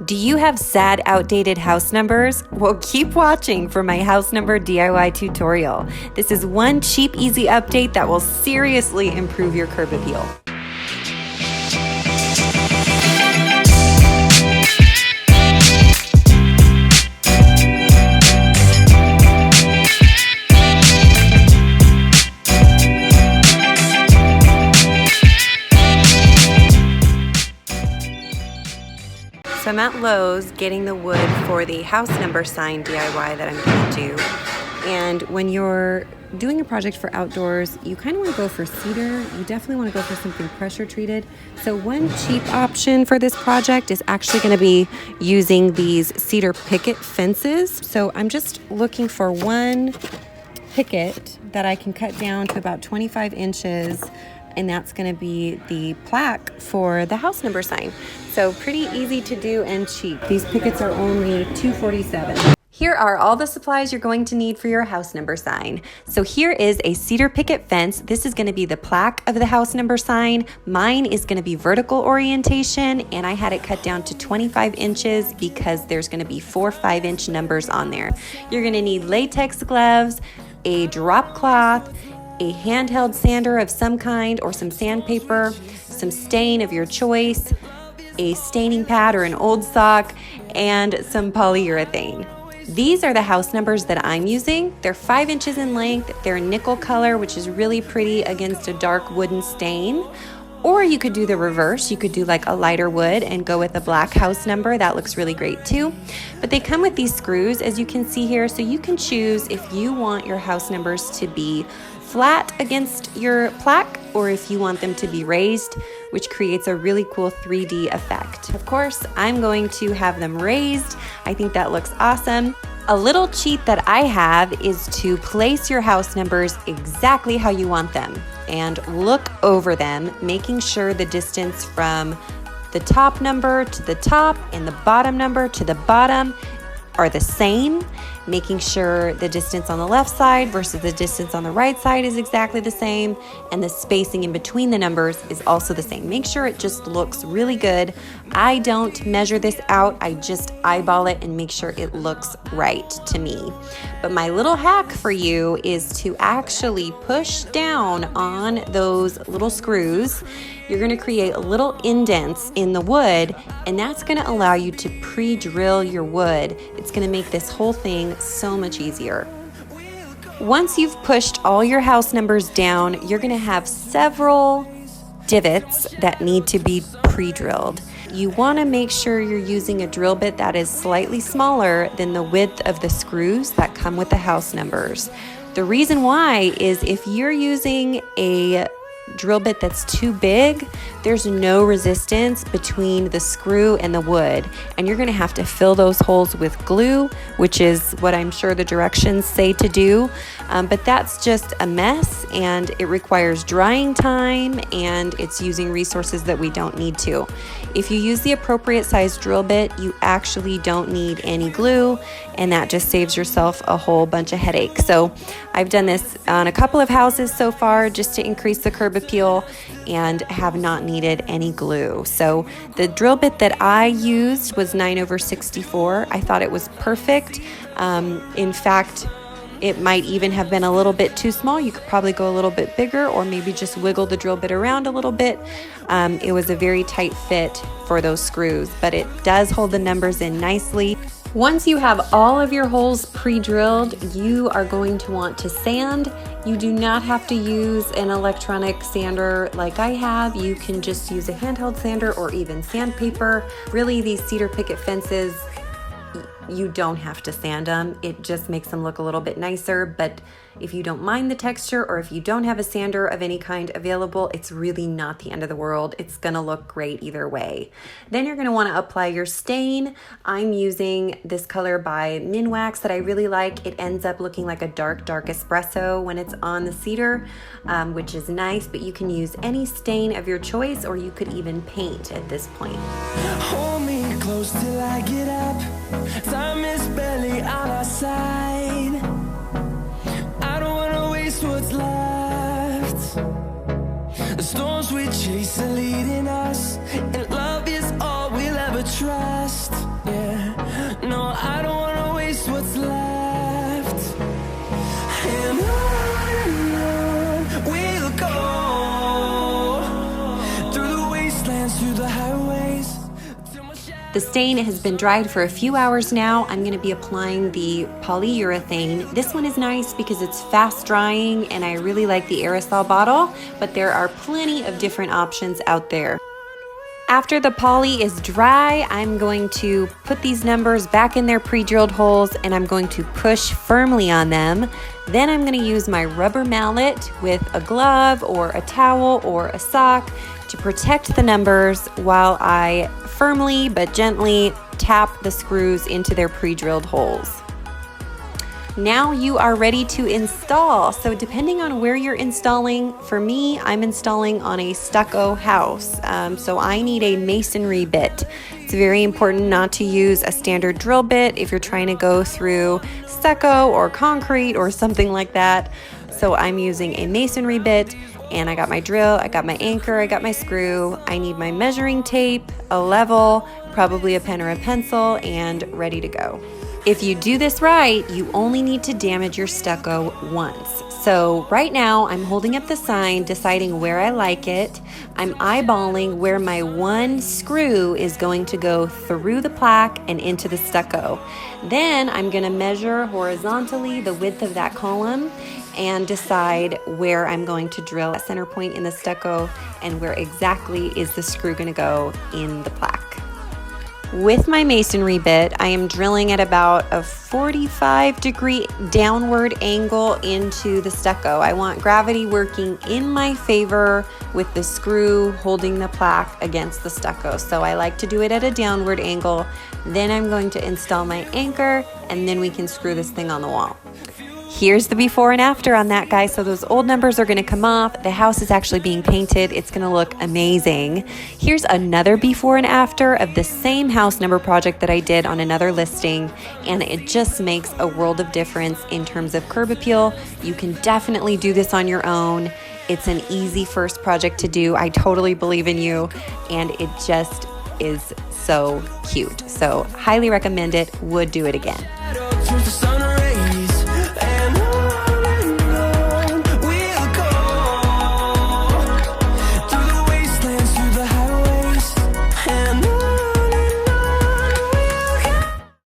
Do you have sad, outdated house numbers? Well, keep watching for my house number DIY tutorial. This is one cheap, easy update that will seriously improve your curb appeal. So I'm at Lowe's getting the wood for the house number sign DIY that I'm going to do. And when you're doing a project for outdoors, you kind of want to go for cedar. You definitely want to go for something pressure treated. So one cheap option for this project is actually going to be using these cedar picket fences. So I'm just looking for one picket that I can cut down to about 25 inches. And that's going to be the plaque for the house number sign. So pretty easy to do and cheap. These pickets are only $2.47. Here are all the supplies you're going to need for your house number sign. So here is a cedar picket fence. This is going to be the plaque of the house number sign. Mine is going to be vertical orientation, and I had it cut down to 25 inches because there's going to be 4 5-inch numbers on there. You're going to need latex gloves, a drop cloth, a handheld sander of some kind or some sandpaper, some stain of your choice, a staining pad or an old sock, and some polyurethane. These are the house numbers that I'm using. They're 5 inches in length. They're nickel color, which is really pretty against a dark wooden stain. Or you could do the reverse. You could do like a lighter wood and go with a black house number. That looks really great too. But they come with these screws, as you can see here, so you can choose if you want your house numbers to be flat against your plaque or if you want them to be raised, which creates a really cool 3D effect. Of course, I'm going to have them raised. I think that looks awesome. A little cheat that I have is to place your house numbers exactly how you want them and look over them, making sure the distance from the top number to the top and the bottom number to the bottom are the same, making sure the distance on the left side versus the distance on the right side is exactly the same, and the spacing in between the numbers is also the same. Make sure it just looks really good. I don't measure this out, I just eyeball it and make sure it looks right to me. But my little hack for you is to actually push down on those little screws. You're going to create little indents in the wood, and that's going to allow you to pre-drill your wood. It's going to make this whole thing so much easier. Once you've pushed all your house numbers down, you're going to have several divots that need to be pre-drilled. You want to make sure you're using a drill bit that is slightly smaller than the width of the screws that come with the house numbers. The reason why is if you're using a drill bit that's too big, there's no resistance between the screw and the wood, and you're going to have to fill those holes with glue, which is what I'm sure the directions say to do, but that's just a mess, and it requires drying time, and it's using resources that we don't need to. If you use the appropriate size drill bit, you actually don't need any glue, and that just saves yourself a whole bunch of headaches. So I've done this on a couple of houses so far just to increase the curb appeal and have not needed any glue. So the drill bit that I used was 9/64. I thought it was perfect. In fact, it might even have been a little bit too small. You could probably go a little bit bigger or maybe just wiggle the drill bit around a little bit. It was a very tight fit for those screws, but it does hold the numbers in nicely. Once you have all of your holes pre-drilled, you are going to want to sand. You do not have to use an electronic sander like I have. You can just use a handheld sander or even sandpaper. Really, these cedar picket fences, you don't have to sand them. It just makes them look a little bit nicer, but if you don't mind the texture or if you don't have a sander of any kind available, it's really not the end of the world. It's gonna look great either way. Then you're gonna wanna apply your stain. I'm using this color by Minwax that I really like. It ends up looking like a dark espresso when it's on the cedar, which is nice, but you can use any stain of your choice, or you could even paint at this point. Hold me close till I get up. Time is barely on our side. I don't wanna waste what's left. The storms we chase are leading us, and love is all we'll ever trust. past. Yeah, no, I don't wanna waste what's left. And on we'll go through the wastelands, through the highways. The stain has been dried for a few hours now. I'm going to be applying the polyurethane. This one is nice because it's fast drying and I really like the aerosol bottle, but there are plenty of different options out there. After the poly is dry, I'm going to put these numbers back in their pre-drilled holes and I'm going to push firmly on them. Then I'm going to use my rubber mallet with a glove or a towel or a sock to protect the numbers while I firmly but gently tap the screws into their pre-drilled holes. Now you are ready to install. So depending on where you're installing, for me, I'm installing on a stucco house. So I need a masonry bit. It's very important not to use a standard drill bit if you're trying to go through stucco or concrete or something like that. So I'm using a masonry bit, and I got my drill, I got my anchor, I got my screw. I need my measuring tape, a level, probably a pen or a pencil, and ready to go. If you do this right, you only need to damage your stucco once. So right now I'm holding up the sign, deciding where I like it. I'm eyeballing where my one screw is going to go through the plaque and into the stucco. Then I'm going to measure horizontally the width of that column and decide where I'm going to drill at center point in the stucco and where exactly is the screw going to go in the plaque. With my masonry bit, I am drilling at about a 45-degree downward angle into the stucco. I want gravity working in my favor with the screw holding the plaque against the stucco. So I like to do it at a downward angle. Then I'm going to install my anchor, and then we can screw this thing on the wall. Here's the before and after on that, guys. So those old numbers are going to come off. The house is actually being painted. It's going to look amazing. Here's another before and after of the same house number project that I did on another listing, and it just makes a world of difference in terms of curb appeal. You can definitely do this on your own. It's an easy first project to do. I totally believe in you, and it just is so cute. So highly recommend it. Would do it again.